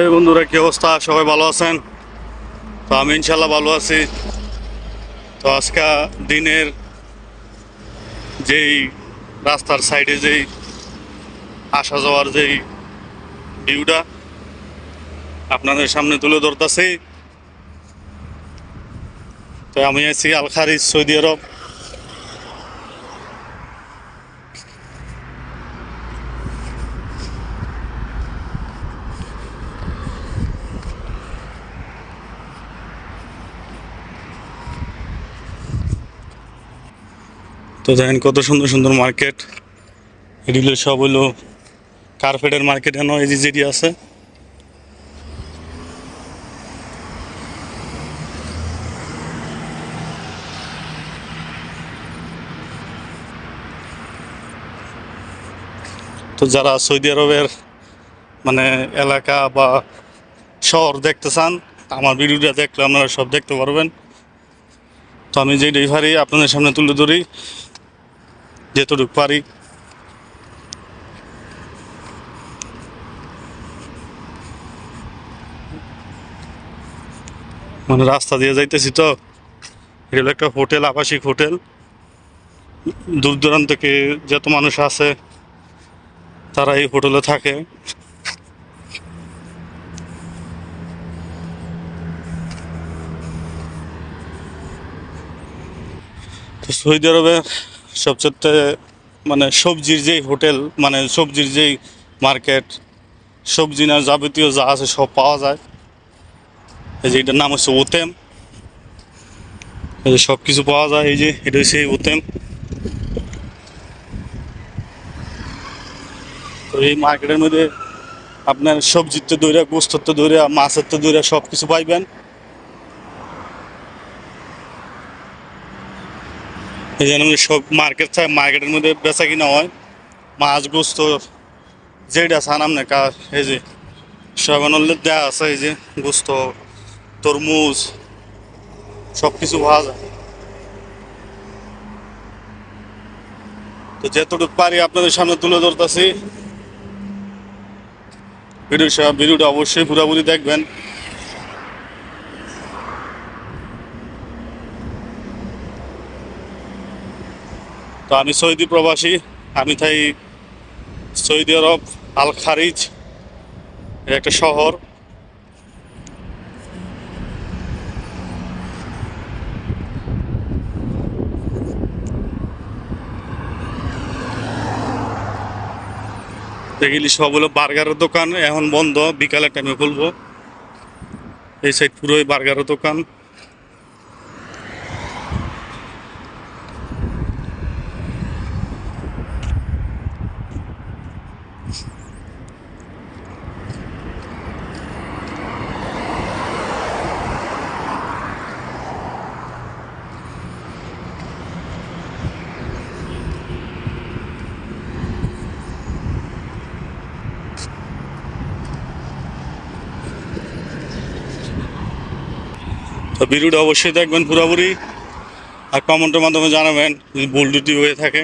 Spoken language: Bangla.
এই বন্ধুরা, কি অবস্থা? সবাই ভালো আছেন? তো আমি ইনশাল্লাহ ভালো আছি। তো আজকে দিনের যেই রাস্তার সাইডে যেই আসা যাওয়ার যেই ভিউটা আপনাদের সামনে তুলে ধরতেছি। তো আমি আছি আল খারিজ, সৌদি আরব। তো দেখেন কত সুন্দর সুন্দর মার্কেট। এগুলো সব হলো কার্পেটের মার্কেট। এনে এই যেটি আছে, তো যারা সৌদি আরবের মানে এলাকা বা শহর দেখতে চান, আমার ভিডিওটা দেখলে আপনারা সব দেখতে পারবেন। তো আমি যেটাই পারি আপনাদের সামনে তুলে ধরি, যেতটুকু পারি। মানে রাস্তা দিয়ে যাইতেছি, তো এটা হলো একটা হোটেল, আবাসিক হোটেল। দূর দূরান্ত থেকে যত মানুষ আছে তারা এই হোটেলে থাকে। তো সৌদি আরবে সবচেয়ে মানে সবজির যেই হোটেল, মানে সবজির যেই মার্কেট, সবজি না যাবতীয় যা আছে সব পাওয়া যায়। এই যে এটার নাম হচ্ছে ওতেম। এই যে সব কিছু পাওয়া যায়, এই যে এটা হচ্ছে এই ওতেম। তো এই মার্কেটের মধ্যে আপনার সবজির তো দইরা, গোস্তর তো দইরা, মাছের তো দইরা সব কিছু পাইবেন। এই জন্য সব মার্কেটের মধ্যে বেচা কিনা হয়। মাছ, গোস্ত যেটা চান আপনি এই যে সবানলে দেওয়া আছে। এই যে গোস্ত, তরমুজ সব কিছু পাওয়া যায়। তো যতটুকু পারি আপনাদের সামনে তুলে ধরতেছি। ভিডিওটা অবশ্যই পুরোপুরি দেখবেন। তো আমি সৌদি প্রবাসী, আমি তাই সৌদি আরব আল খারিজ, এটা একটা শহর। দেখলি সব হলো বার্গারের দোকান, এখন বন্ধ, বিকালের টাইমে খুলবো। এই সাইড পুরোই বার্গারের দোকান। তো ভিডিওটা অবশ্যই দেখবেন পুরোপুরি, আর কমেন্টের মাধ্যমে জানাবেন যদি ভুল ত্রুটি হয়ে থাকে।